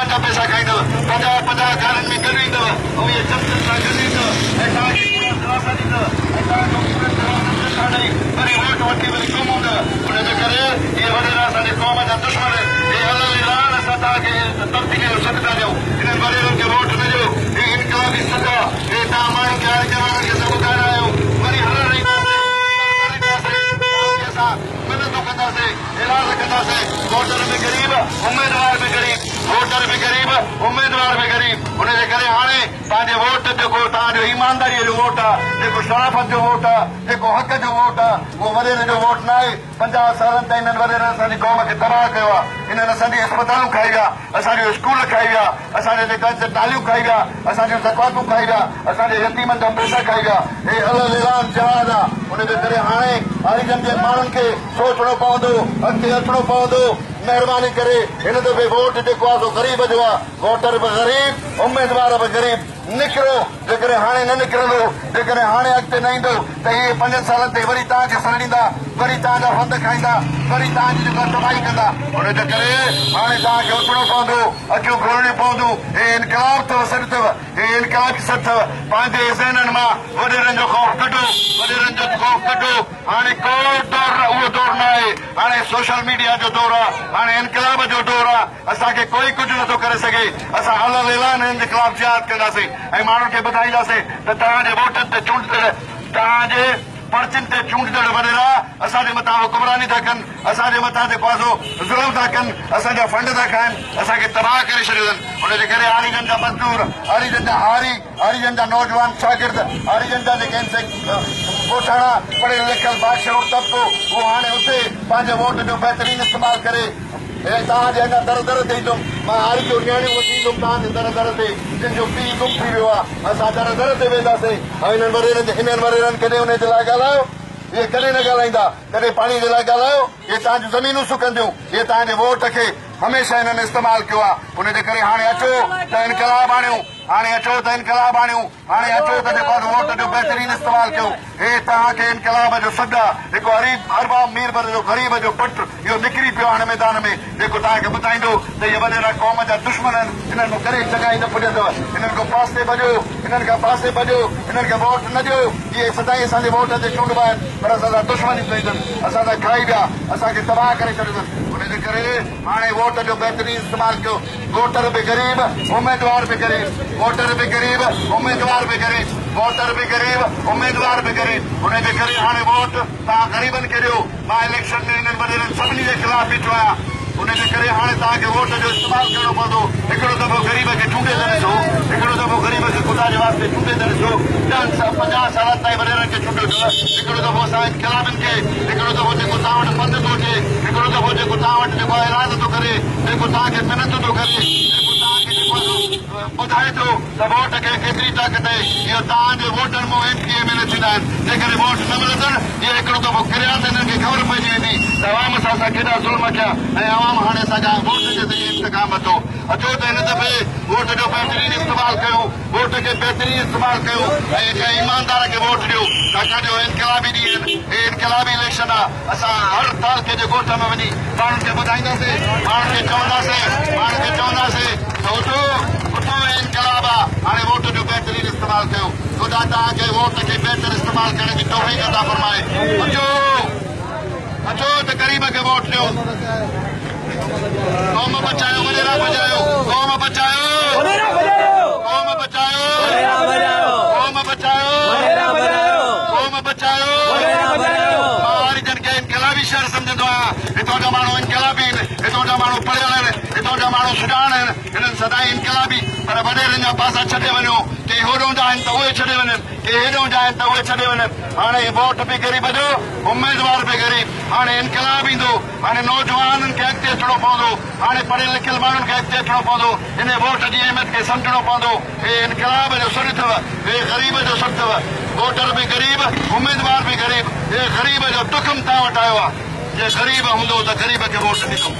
पैसा खाईंदव 50 गारनि में गॾु ईंदव ऐं इहे चमचनि सां गॾु ईंदव ऐं तव्हांखे पूरा दिलासा ॾींदव ऐं तव्हांखे वरी वोट वठी वरी गुम हूंदव हुनजे करे इहे वॾेरा असांजे क़ौम जा दुश्मन इहे अलाह रान असां तव्हांखे तब्दीली जो सॾु था ॾियूं इन्हनि वॾेरनि खे वोट न ॾियो हे इनकलाबी सॾु आहे हे तव्हां माण्हुनि खे हाणे जवाननि खे सभु ॿुधाइणा आहियो वरी हलण मिनतूं कंदासीं इलाज कंदासीं वोटर बि ग़रीब उम्मीदवार बि ग़रीब वोटर बि ग़रीब उम्मीदवार बि ग़रीब हुनजे करे हाणे तव्हांजे वोट जेको तव्हांजो ईमानदारीअ जो वोट आहे जेको शराफ़त जो वोट आहे जेको हक़ जो वोट आहे उहो वॾेरे जो वोट न आहे 50 सालनि ताईं हिननि वॾेरनि असांजी क़ौम खे तबाह कयो आहे हिननि असांजी अस्पतालूं खाई विया असांजो स्कूल खाई विया असांजे जेका नालियूं खाई विया असांजूं ज़कातूं खाई विया असांजे यतीमनि जा पैसा खाई विया हे अलाह जहाद आहे हुनजे करे हाणे हारीजन जे माण्हुनि खे सोचणो पवंदो अॻिते अचणो पवंदो महिरबानी करे हिन दफ़े वोट जेको आहे सो ग़रीब जो आहे वोटर बि ग़रीब उम्मीदवार बि ग़रीब निकिरो जेकॾहिं हाणे न निकिरंदो जेकॾहिं हाणे अॻिते न ईंदो त इहे 5 सालनि ते वरी तव्हांखे सड़ींदा वरी तव्हांजा फंद खाईंदा वरी तव्हांजी जेका तबाही कंदा हुनजे करे हाणे तव्हांखे उथणो पवंदो अखियूं खोलणियूं पवंदियूं हे इनकलाब अथव सॾु अथव हे इनकलाबी सॾु अथव पंहिंजे ज़हननि मां वॾेरनि जो ख़ौफ़ कढो वॾेरनि जो ख़ौफ़ कढो हाणे को दौर उहो दौर न आहे हाणे सोशल मीडिया जो दौर आहे हाणे इनकलाब जो दौर आहे असांखे कोई कुझु नथो करे सघे असां अलाह हिननि जे ख़िलाफ़ जिहाद कंदासीं ऐं माण्हुनि खे ॿुधाईंदासीं त तव्हांजे वोटनि ते चूंडदड़ तव्हांजे पर्चनि ते चूंडदड़ वॾेरा असांजे मथां हुकुमरानी था कनि असांजे मथां जेको आहे सो ज़ुल्म था कनि असांजा फंड था खाइनि असांखे तबाह करे छॾियो अथनि हुनजे करे हारीजन जा मज़दूर हारीजन जा हारीजन जा नौजवान शागिर्द हारीजन जा जेके ॻोठाणा पढ़ियल लिखियल बाशऊर तबिको उहो हाणे उते पंहिंजे वोट जो बहितरीनु इस्तेमालु करे तव्हांजे अञा दर दर ते ईंदुमि मां हारी जो नियाणियूं वठी ईंदुमि तव्हांजे दर दर ते जंहिंजो पीउ गुम थी वियो आहे असां दर दर ते वेंदासीं ऐं हिननि वॾेरनि कॾहिं हुनजे लाइ ॻाल्हायो इहे कॾहिं न ॻाल्हाईंदा कॾहिं पाणी जे लाइ ॻाल्हायो इहे तव्हांजूं ज़मीनूं सुकंदियूं इहे तव्हांजे वोट खे हमेशह हिननि इस्तेमालु कयो आहे हुनजे करे हाणे अचो त इनकलाब आणियूं हाणे अचो त इनकलाब आणियूं हाणे अचो त जेको आहे वोट जो बहितरीनु इस्तेमालु कयो हे तव्हांखे इनकलाब जो सॾु आहे जेको अरबाब मीरबर जो ग़रीब जो पुटु इहो निकिरी पियो हाणे मैदान में जेको तव्हांखे ॿुधाईंदो त इहे वॾेरा क़ौम जा दुश्मन आहिनि हिननि करे जॻहि न पुॼंदव हिननि खां पासे भॼो हिननि खां पासे भॼो हिननि खे वोट न ॾियो इहे सदाईं असांजे वोट ते चूंडबा आहिनि पर असांजा दुश्मन ई अथनि असांजा खाई विया असांखे तबाह करे छॾियो अथनि हुनजे करे हाणे वोट जो बहितरीनु इस्तेमालु कयो वोटर बि ग़रीब उम्मीदवार बि ग़रीब वोटर बि ग़रीब उम्मीदवार बि ग़रीब वोटर बि ग़रीब उम्मीदवार बि ग़रीब हुनजे करे हाणे वोट तव्हां ग़रीबनि खे ॾियो मां इलेक्शन में हिननि वॾेरनि सभिनी जे ख़िलाफ़ बीठो आहियां हुनजे करे हाणे तव्हांखे वोट जो इस्तेमालु करणो पवंदो हिकिड़ो दफ़ो ग़रीब खे चूंडे त ॾिसो हिकिड़ो दफ़ो ग़रीब खे ख़ुदा जे वास्ते चूंडे त ॾिसो 50 सालनि ताईं वॾेरनि खे चूंडियो अथव हिकिड़ो दफ़ो असां इनकलाबनि खे हिकिड़ो दफ़ो जेको तव्हां वटि पंध थो अचे हिकिड़ो दफ़ो जेको तव्हां वटि जेको ऐलान थो करे जेको तव्हांखे मिनत थो करे जेको तव्हांखे जेको ॿुधाए थो त वोट खे केतिरी ताक़त आहे इहो तव्हांजे वोटनि मां एमपीए में न थींदा आहिनि जेकॾहिं वोट न मिलंदड़ इहे हिकिड़ो दफ़ो किरिया त हिननि खे ख़बर पइजी वेंदी त अवाम सां असां केॾा ज़ुल्म कया ऐं अवाम हाणे असांजा वोट जे ज़रिए इंतकाम वरितो अचो त हिन दफ़े वोट जो बहितरीनु इस्तेमालु कयो वोट खे बहितरीनु इस्तेमालु कयो ऐं कंहिं ईमानदार खे वोट ॾियो छाकाणि जो इनकलाबी ॾींहं आहिनि हे इनकलाबी इलेक्शन आहे असां हर तालुके जे ॻोठ में वञी माण्हुनि खे ॿुधाईंदासीं माण्हुनि खे चवंदासीं त उथो इनकलाब आहे हाणे वोट जो बहितरीनु इस्तेमालु कयो ख़ुदा तव्हांखे वोट खे बहितर इस्तेमालु करण जी तौफ़ीक़ अता फरमाए अचो त ग़रीब खे वोट ॾियो क़ौम बचायो वॾेरा बचायो क़ौम बचायो क़ौम बचायो क़ौम बचायो क़ौम बचायो मां हारीजन खे इनकलाबी शहर सम्झंदो आहियां हितां जा माण्हू इनकलाबी आहिनि हितां जा माण्हू पढ़ियल आहिनि हितां जा माण्हू सुञाण आहिनि हिननि सदाईं इनकलाबी पर वॾेरनि जा पासा छॾे वञो के होॾों जा आहिनि त उहे छॾे वञनि के हेॾों जा आहिनि त उहे छॾे वञनि हाणे वोट बि ग़रीब जो उम्मीदवार बि ग़रीब हाणे इनकलाब ईंदो हाणे नौजवाननि खे अॻिते अचणो पवंदो हाणे पढ़ियल लिखियल माण्हुनि खे अॻिते अचणो पवंदो हिन वोट जी अहमियत खे सम्झणो पवंदो हे इनकलाब जो सॾु अथव हे ग़रीब जो सॾु अथव वोटर बि ग़रीब उम्मीदवार बि ग़रीब हे ग़रीब जो दुखम तव्हां वटि आयो आहे जे ग़रीब हूंदो त ग़रीब खे वोट ॾींदो